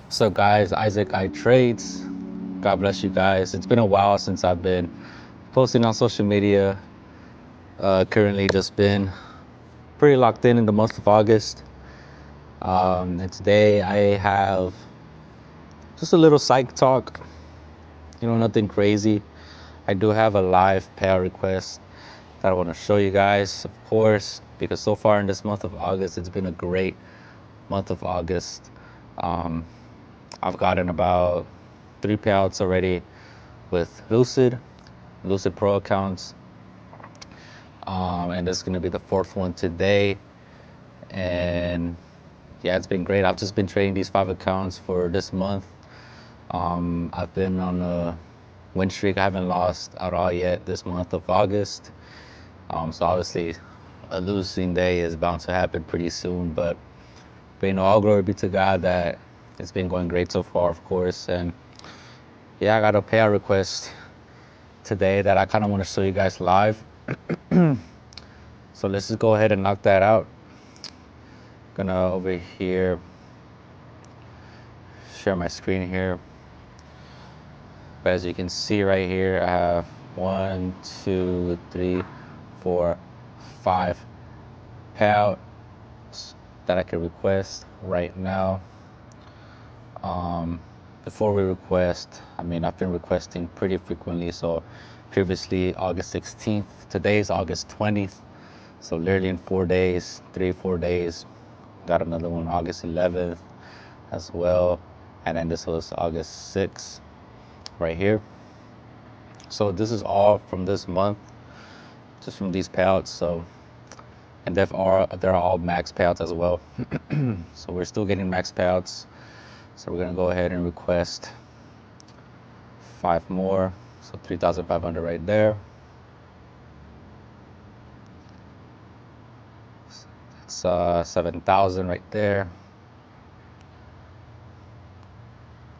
So guys, Isaac I Trades. God bless you guys. It's been a while since I've been posting on social media. Currently just been pretty locked in the month of August. And today I have just a little psych talk, nothing crazy. I do have a live payout request that I want to show you guys, of course, because so far in this month of August, it's been a great month of August. Um, I've gotten about 3 payouts already with Lucid Pro accounts. And this is going to be the fourth one today. And yeah, it's been great. I've just been trading these 5 accounts for this month. I've been on a win streak. I haven't lost at all yet this month of August. So obviously a losing day is bound to happen pretty soon, but all glory be to God that it's been going great so far, of course. And yeah, I got a payout request today that I kind of want to show you guys live. So let's just go ahead and knock that out. Gonna over here share my screen here. But as you can see right here, I have 1, 2, 3, 4, 5 payouts that I can request right now. Before we request, I've been requesting pretty frequently. So previously August 16th, today's August 20th. So literally in 4 days, 4 days, got another one August 11th as well. And then this was August 6th right here. So this is all from this month, just from these payouts. So, and they're all max payouts as well. So we're still getting max payouts. So we're gonna go ahead and request 5 more. So 3,500 right there. It's 7,000 right there.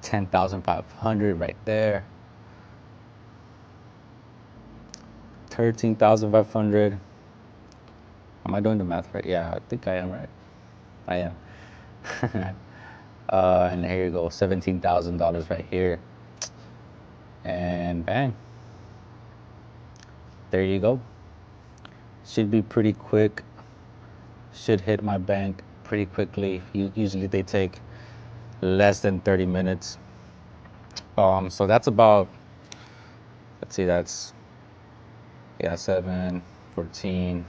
10,500 right there. 13,500. Am I doing the math right? Yeah, I think I am right. I am. And here you go, $17,000 right here. And bang. There you go. Should be pretty quick. Should hit my bank pretty quickly. Usually they take less than 30 minutes. So that's about, let's see, that's, yeah, 7, 14,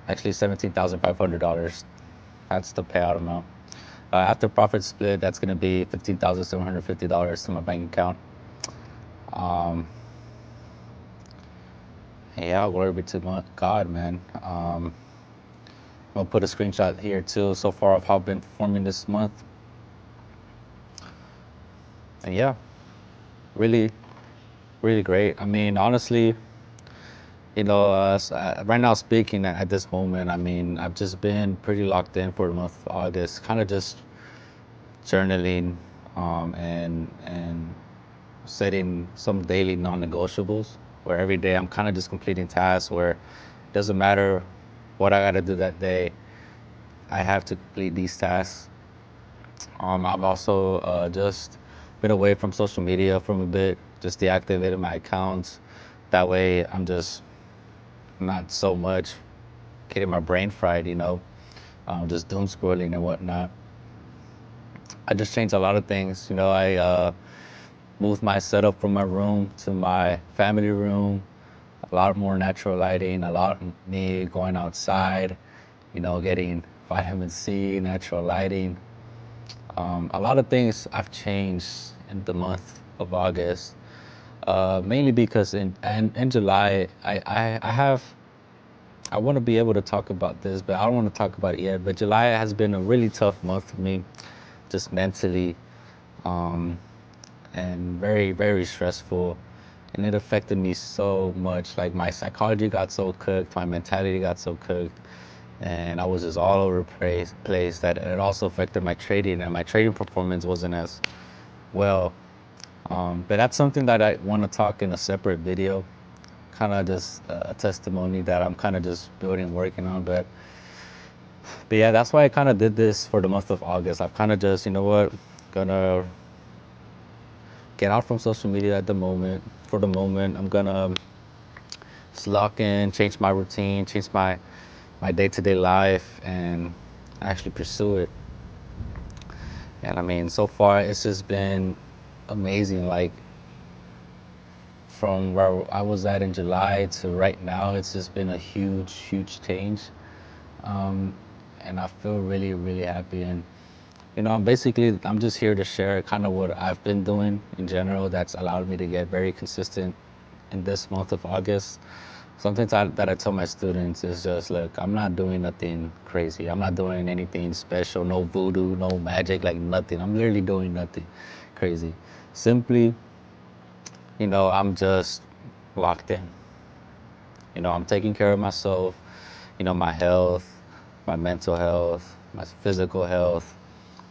actually $17,500. That's the payout amount. After profit split, that's going to be $15,750 to my bank account. Yeah, glory be to God, man. I'll put a screenshot here too so far of how I've been performing this month. And yeah, really, really great. Honestly, right now speaking at this moment, I've just been pretty locked in for the month of August, kind of just journaling, and setting some daily non-negotiables where every day I'm kind of just completing tasks where it doesn't matter what I got to do that day, I have to complete these tasks. I've also just been away from social media from a bit, just deactivated my accounts. That way I'm just not so much getting my brain fried, just doom scrolling and whatnot. I just changed a lot of things. I moved my setup from my room to my family room. A lot more natural lighting, a lot of me going outside, getting vitamin C, natural lighting. A lot of things I've changed in the month of August, mainly because in July, I want to be able to talk about this, but I don't want to talk about it yet. But July has been a really tough month for me, just mentally, um, and very, very stressful. And it affected me so much. Like my psychology got so cooked, my mentality got so cooked, and I was just all over the place that it also affected my trading, and my trading performance wasn't as well. But that's something that I want to talk in a separate video, kind of just a testimony that I'm kind of just building, working on. But yeah, that's why I kind of did this for the month of August. I've kind of just, you know what, gonna get out from social media at the moment. For the moment, I'm gonna just lock in, change my routine, change my day-to-day life, and actually pursue it. And I mean, so far it's just been amazing. Like from where I was at in July to right now, it's just been a huge, huge change. Um, and I feel really, really happy. And I'm just here to share kind of what I've been doing in general that's allowed me to get very consistent in this month of August. Something that I tell my students is just, look, I'm not doing nothing crazy. I'm not doing anything special, no voodoo, no magic, like nothing. I'm literally doing nothing crazy. Simply, I'm just locked in. I'm taking care of myself, my health, my mental health, my physical health.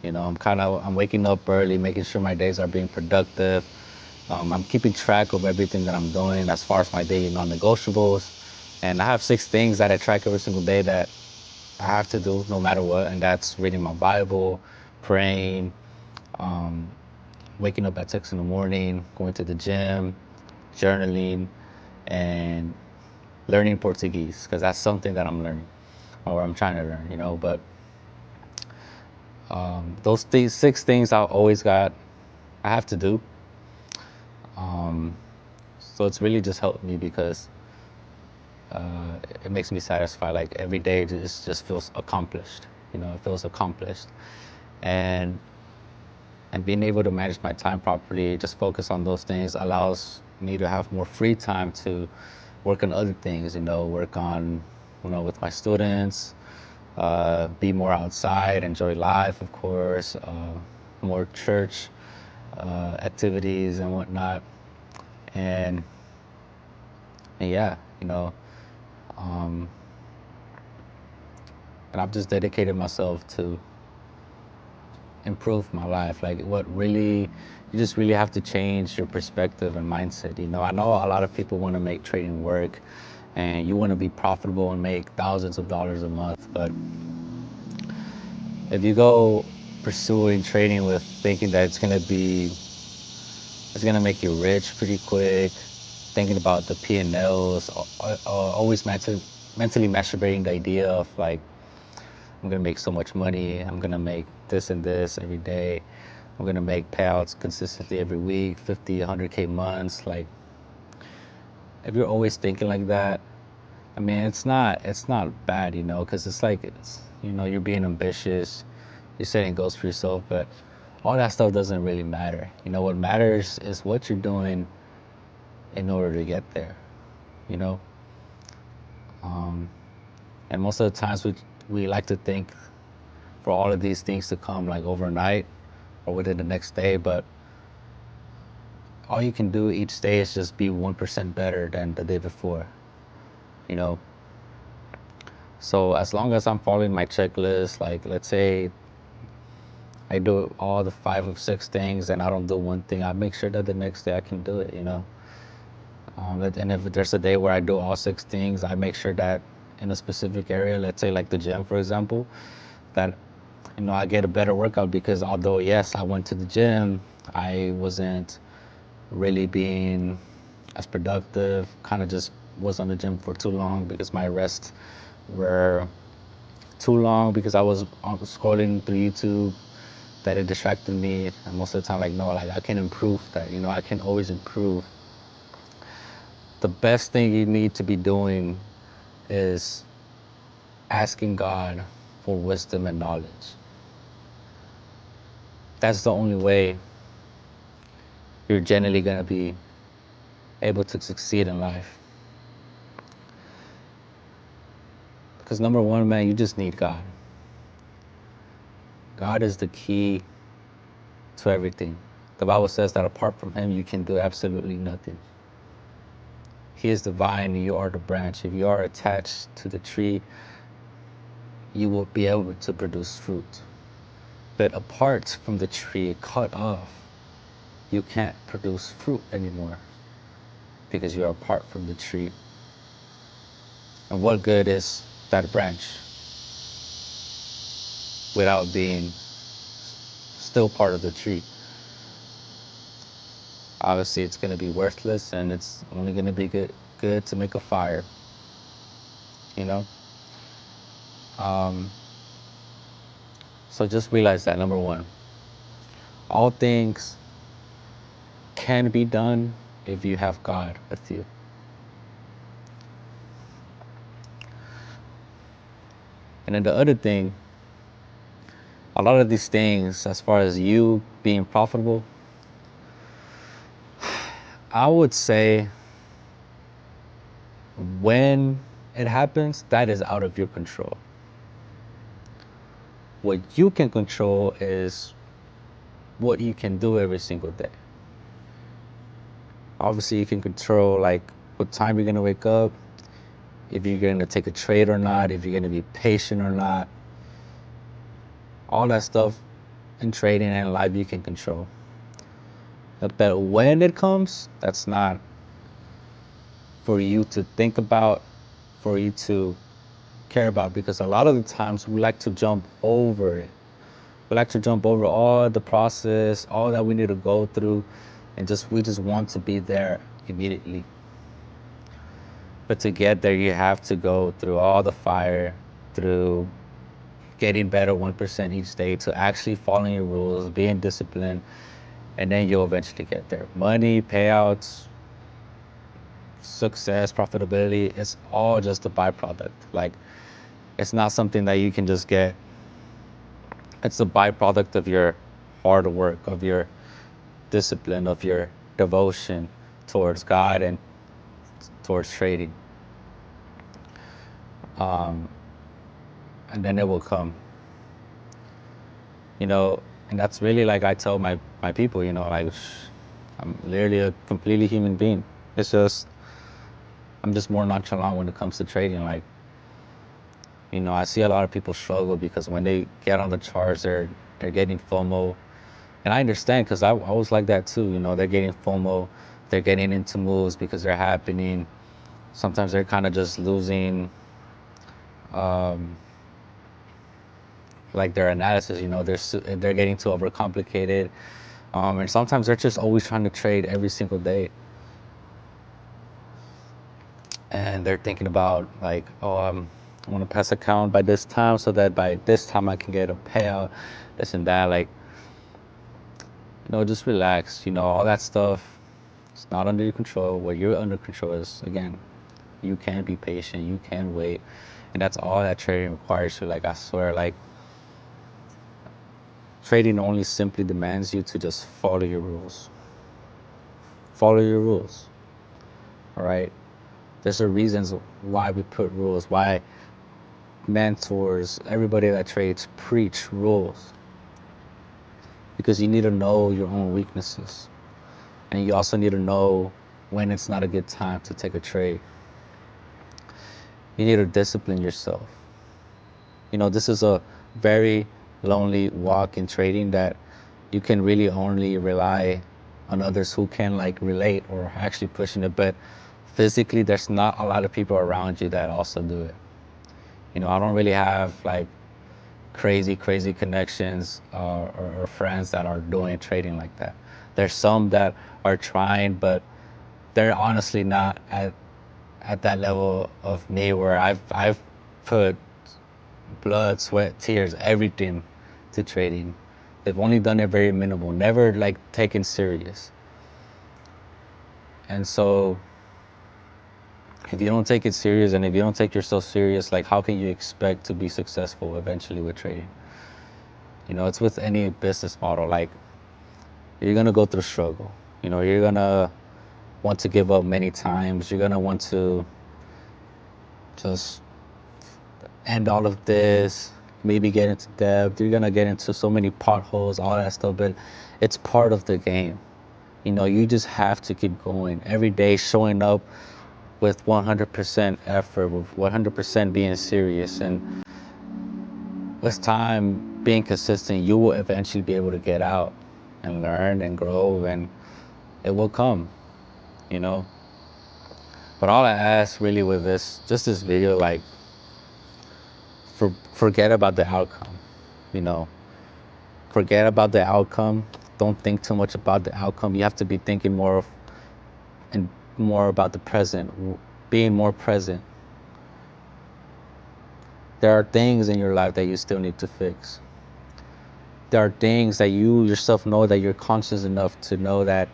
I'm waking up early, making sure my days are being productive. I'm keeping track of everything that I'm doing as far as my daily non-negotiables. And I have 6 things that I track every single day that I have to do no matter what. And that's reading my Bible, praying, um, waking up at 6 in the morning, going to the gym, journaling, and learning Portuguese, because that's something that I'm learning or I'm trying to learn. But those 6 things I have to do. Um, so it's really just helped me because it makes me satisfied. Like every day just feels accomplished. It feels accomplished. And being able to manage my time properly, just focus on those things allows me to have more free time to work on other things, work on, with my students, be more outside, enjoy life, of course, more church activities and whatnot. And, yeah, um, and I've just dedicated myself to improve my life. Like you just really have to change your perspective and mindset. I know a lot of people want to make trading work and you want to be profitable and make thousands of dollars a month. But if you go pursuing trading with thinking that it's going to make you rich pretty quick, thinking about the P&Ls, always mentally masturbating the idea of like, I'm gonna make so much money. I'm gonna make this and this every day. I'm gonna make payouts consistently every week, 50, 100K months. Like, if you're always thinking like that, I mean, it's not bad, because you're being ambitious, you're setting goals for yourself, but all that stuff doesn't really matter. What matters is what you're doing in order to get there, you know? Um, and most of the times we like to think for all of these things to come like overnight or within the next day, but all you can do each day is just be 1% better than the day before, you know? So as long as I'm following my checklist, like let's say I do all the 5 or 6 things and I don't do one thing, I make sure that the next day I can do it. And if there's a day where I do all 6 things, I make sure that in a specific area, let's say like the gym, for example, that I get a better workout because although yes, I went to the gym, I wasn't really being as productive, kind of just was on the gym for too long because my rests were too long because I was scrolling through YouTube, that it distracted me. And most of the time, like, no, like I can improve that, I can always improve. The best thing you need to be doing is asking God for wisdom and knowledge. That's the only way you're generally going to be able to succeed in life. Because number one, man, you just need God. God is the key to everything. The Bible says that apart from Him, you can do absolutely nothing. He is the vine and you are the branch. If you are attached to the tree, you will be able to produce fruit. But apart from the tree, cut off, you can't produce fruit anymore because you are apart from the tree. And what good is that branch without being still part of the tree. Obviously, it's going to be worthless, and it's only going to be good to make a fire. You know. Um, so just realize that, number one, all things can be done if you have God with you. And then the other thing, a lot of these things, as far as you being profitable, I would say when it happens, that is out of your control. What you can control is what you can do every single day. Obviously, you can control like what time you're gonna wake up, if you're gonna take a trade or not, if you're gonna be patient or not. All that stuff in trading and life you can control. But when it comes, that's not for you to think about, for you to care about, because a lot of the times we like to jump over it. We like to jump over all the process, all that we need to go through, and we just want to be there immediately. But to get there, you have to go through all the fire, through getting better 1% each day, to actually following your rules, being disciplined, and then you'll eventually get there. Money, payouts, success, profitability, it's all just a byproduct. Like, it's not something that you can just get. It's a byproduct of your hard work, of your discipline, of your devotion towards God and towards trading. And then it will come. And that's really, like I tell my people, like, I'm literally a completely human being. It's just, I'm just more nonchalant when it comes to trading. Like, I see a lot of people struggle because when they get on the charts, they're getting FOMO. And I understand, because I was like that too. They're getting FOMO. They're getting into moves because they're happening. Sometimes they're kind of just losing like their analysis. They're getting too overcomplicated. And sometimes they're just always trying to trade every single day. And they're thinking about like, oh, I want to pass a count by this time so that by this time I can get a payout, this and that. Like, just relax. All that stuff, it's not under your control. What you're under control is, again, you can be patient, you can wait. And that's all that trading requires you. Like, I swear, like, trading only simply demands you to just follow your rules. Follow your rules. All right? There's a reasons why we put rules, why mentors, everybody that trades preach rules. Because you need to know your own weaknesses. And you also need to know when it's not a good time to take a trade. You need to discipline yourself. This is a very lonely walk in trading, that you can really only rely on others who can like relate or actually pushing it. But physically, there's not a lot of people around you that also do it. I don't really have like crazy connections or friends that are doing trading like that. There's some that are trying, but they're honestly not at that level of me, where I've put blood, sweat, tears, everything to trading. They've only done it very minimal, never like taken serious. And so if you don't take it serious, and if you don't take yourself serious, like, how can you expect to be successful eventually with trading? It's with any business model. Like, you're gonna go through struggle. You're gonna want to give up many times. You're gonna want to just end all of this, maybe get into debt. You're gonna get into so many potholes, all that stuff. But it's part of the game. You just have to keep going every day, showing up with 100% effort, with 100% being serious. And with time, being consistent, you will eventually be able to get out and learn and grow, and it will come. But all I ask really with this video, like, forget about the outcome. Forget about the outcome. Don't think too much about the outcome. You have to be thinking more about the present, being more present. There are things in your life that you still need to fix. There are things that you yourself know, that you're conscious enough to know that,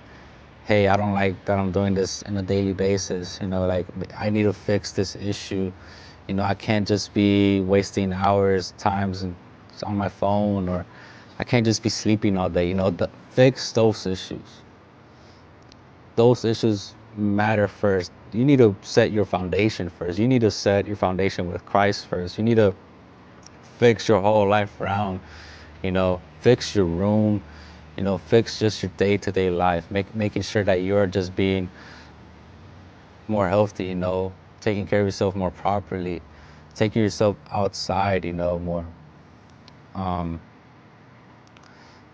hey, I don't like that I'm doing this on a daily basis. Like, I need to fix this issue. I can't just be wasting hours, times, and on my phone, or I can't just be sleeping all day. Fix those issues. Those issues matter first. You need to set your foundation first. You need to set your foundation with Christ first. You need to fix your whole life around. Fix your room. Fix just your day-to-day life. Making sure that you're just being more healthy. Taking care of yourself more properly, taking yourself outside. More. Um,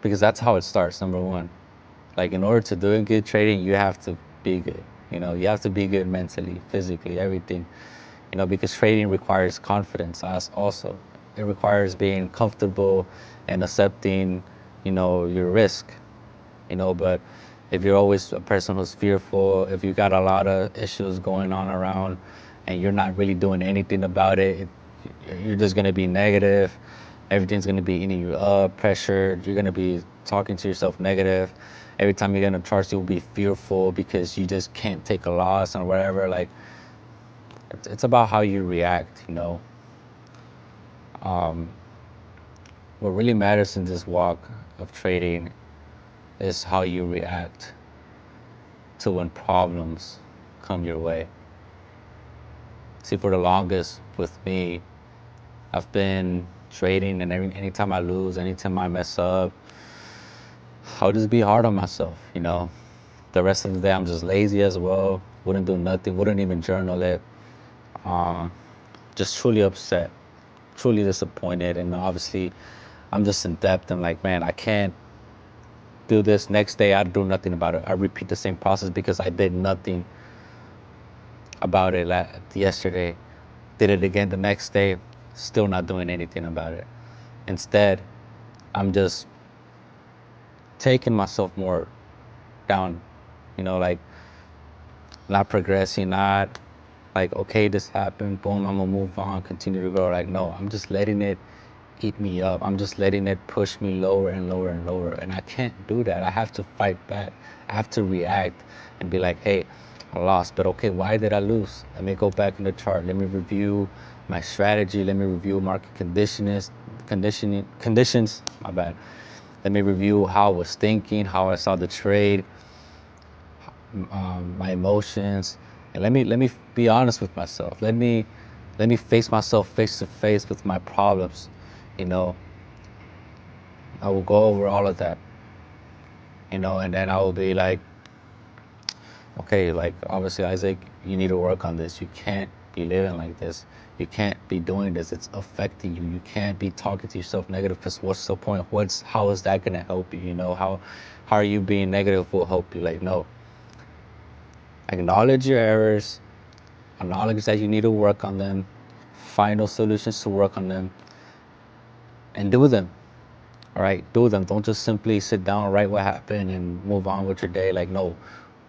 because that's how it starts. Number one, like, in order to do good trading, you have to be good. You have to be good mentally, physically, everything. Because trading requires confidence. As also, it requires being comfortable and accepting, your risk. But if you're always a person who's fearful, if you got a lot of issues going on around, and you're not really doing anything about it, you're just gonna be negative. Everything's gonna be eating you up, pressured. You're gonna be talking to yourself negative. Every time you're gonna charge, you'll be fearful because you just can't take a loss or whatever. Like, it's about how you react. Um, what really matters in this walk of trading is how you react to when problems come your way. See, for the longest with me, I've been trading, and anytime I lose, anytime I mess up, I'll just be hard on myself. The rest of the day, I'm just lazy as well. Wouldn't do nothing. Wouldn't even journal it. Um, just truly upset, truly disappointed, and obviously, I'm just in depth. I'm like, man, I can't do this. Next day, I do nothing about it. I repeat the same process because I did nothing about it yesterday. Did it again the next day, still not doing anything about it. Instead, I'm just taking myself more down, like, not progressing, not like, okay, this happened, boom, I'm gonna move on, continue to grow. Like, no, I'm just letting it eat me up. I'm just letting it push me lower and lower and lower. And I can't do that. I have to fight back. I have to react and be like, hey, I lost, but okay, why did I lose? Let me go back in the chart. Let me review my strategy. Let me review market conditions. My bad. Let me review how I was thinking, how I saw the trade, my emotions, and let me be honest with myself. Let me face myself face to face with my problems. You know, I will go over all of that. And then I will be like, okay, like, obviously, Isaac, you need to work on this. You can't be living like this. You can't be doing this. It's affecting you. You can't be talking to yourself negative, because what's the point? How is that gonna help you? How are you being negative will help you? Like, no. Acknowledge your errors, acknowledge that you need to work on them, find those solutions to work on them, and do them. All right, do them. Don't just simply sit down, write what happened, and move on with your day. Like, no,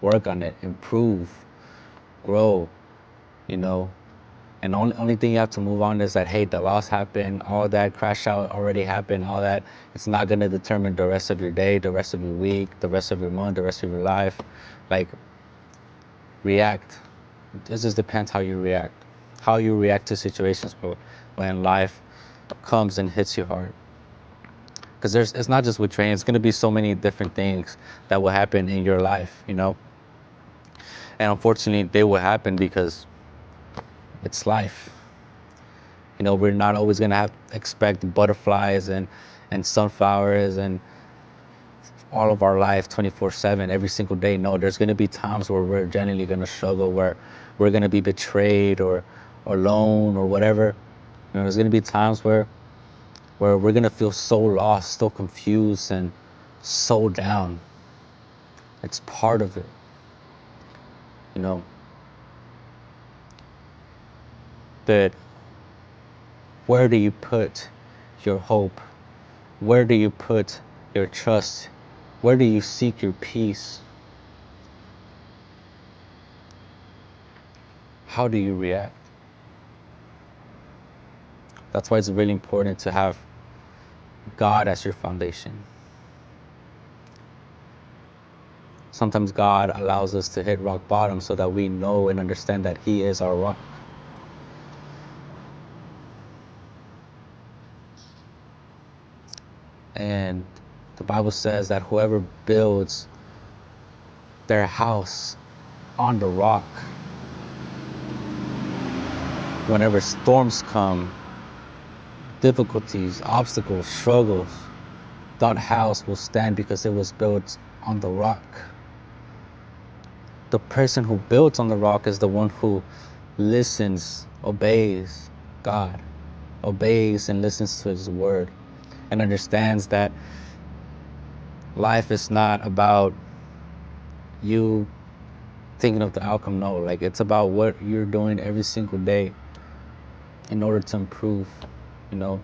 work on it, improve, grow. You know, and the only thing you have to move on is that, hey, the loss happened, all that crash out already happened, all that. It's not gonna determine the rest of your day, the rest of your week, the rest of your month, the rest of your life. Like, react. It just depends how you react to situations when life comes and hits you hard. Because it's not just with training. It's gonna be so many different things that will happen in your life. And unfortunately, they will happen because it's life. We're not always gonna expect butterflies and sunflowers and all of our life 24/7 every single day. No, there's gonna be times where we're genuinely gonna struggle, where we're gonna be betrayed or alone or whatever. There's gonna be times where we're gonna feel so lost, so confused, and so down. It's part of it, you know. But where do you put your hope? Where do you put your trust? Where do you seek your peace? How do you react? That's why it's really important to have God as your foundation. Sometimes God allows us to hit rock bottom so that we know and understand that He is our rock. And the Bible says that whoever builds their house on the rock, whenever storms come, difficulties, obstacles, struggles, that house will stand because it was built on the rock. The person who builds on the rock is the one who listens, obeys God, obeys and listens to His word, and understands that life is not about you thinking of the outcome. No, like it's about what you're doing every single day in order to improve, you know.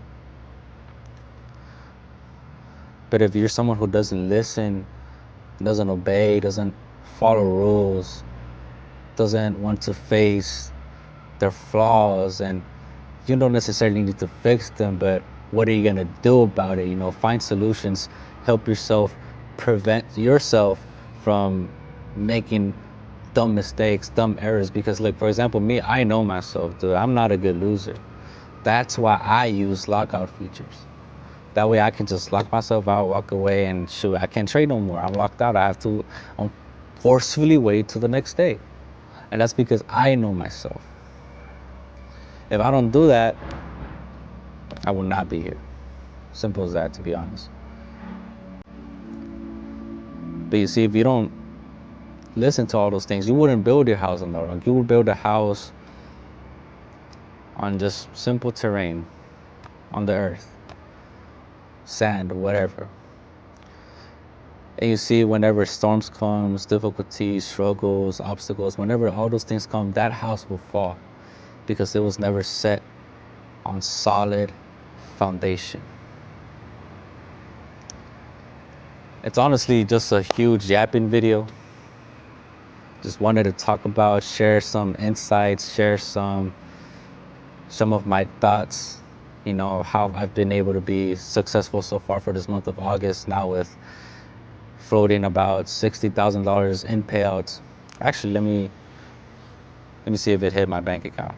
But if you're someone who doesn't listen, doesn't obey, doesn't follow rules, doesn't want to face their flaws, and you don't necessarily need to fix them, but what are you going to do about it? You know, find solutions, help yourself, prevent yourself from making dumb mistakes, dumb errors. Because look, for example, me, I know myself, dude. I'm not a good loser. That's why I use lockout features. That way I can just lock myself out, walk away, and shoot, I can't trade no more. I'm locked out. I have to forcefully wait till the next day. And that's because I know myself. If I don't do that, I will not be here. Simple as that, to be honest. But you see, if you don't listen to all those things, you wouldn't build your house on the rock. You would build a house on just simple terrain, on the earth, sand, or whatever. And you see, whenever storms comes, difficulties, struggles, obstacles, whenever all those things come, that house will fall because it was never set on solid foundation. It's honestly just a huge yapping video. Just wanted to talk about, share some insights, share some of my thoughts, you know, how I've been able to be successful so far for this month of August, now with floating about $60,000 in payouts. Actually, let me see if it hit my bank account.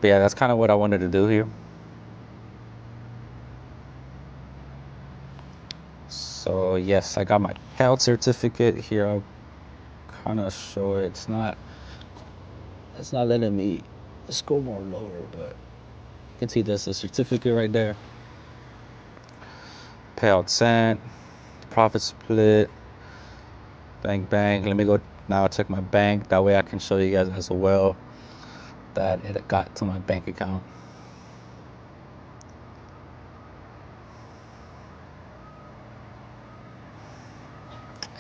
But yeah, that's kind of what I wanted to do here. So yes, I got my payout certificate here. I'll kind of show it. It's not letting me scroll more lower, but you can see there's a certificate right there. Payout sent, profit split, bank. Let me go now check my bank. That way I can show you guys as well that it got to my bank account.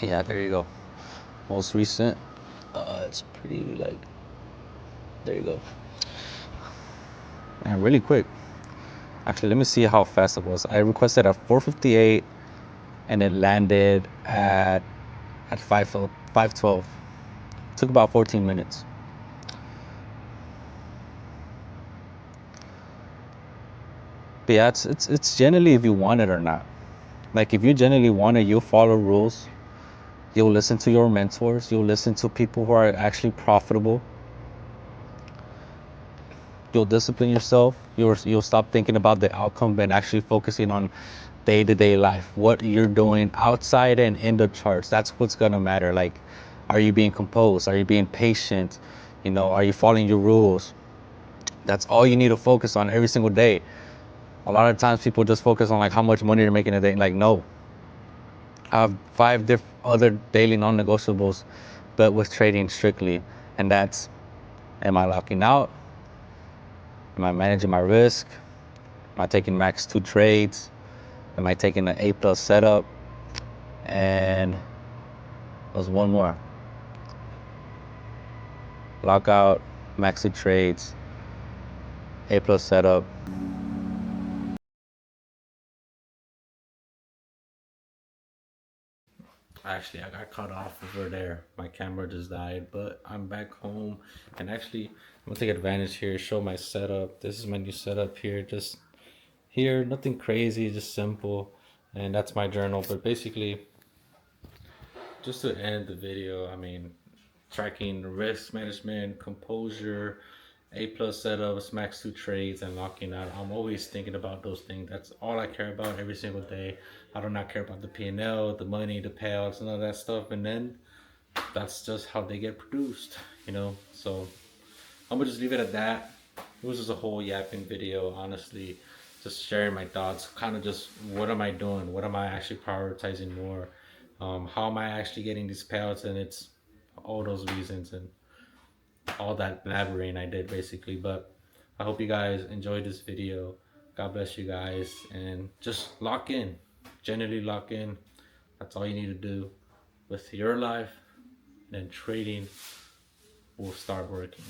Yeah, there you go. Most recent. It's pretty like, there you go. And really quick. Actually, let me see how fast it was. I requested at 4:58 and it landed at 5:12. Took about 14 minutes. But yeah, it's generally if you want it or not. Like if you generally want it, you'll follow rules. You'll listen to your mentors. You'll listen to people who are actually profitable. You'll discipline yourself. You'll stop thinking about the outcome and actually focusing on day-to-day life. What you're doing outside and in the charts. That's what's gonna matter. Like, are you being composed? Are you being patient? You know, are you following your rules? That's all you need to focus on every single day. A lot of times people just focus on like how much money you're making a day. Like, no. I have 5 different other daily non-negotiables, but with trading strictly. And that's, am I locking out? Am I managing my risk? Am I taking max 2 trades? Am I taking an A+ setup? And there's one more. Lockout, max 2 trades, A+ setup, Actually, I got cut off over there. My camera just died, but I'm back home. And actually, I'm gonna take advantage here, show my setup. This is my new setup here. Just here, nothing crazy, just simple. And that's my journal. But basically, just to end the video, I mean, tracking risk management, composure, A plus setups, max two trades, and locking out. I'm always thinking about those things. That's all I care about every single day. I do not care about the P&L, the money, the payouts, and all that stuff. And then that's just how they get produced, you know. So I'm gonna just leave it at that. It was just a whole yapping video, honestly, just sharing my thoughts. Kind of just what am I doing? What am I actually prioritizing more? How am I actually getting these payouts? And it's all those reasons and all that blabbering I did basically. But I hope you guys enjoyed this video. God bless you guys, and just lock in. Generally lock in. That's all you need to do with your life, and then trading will start working.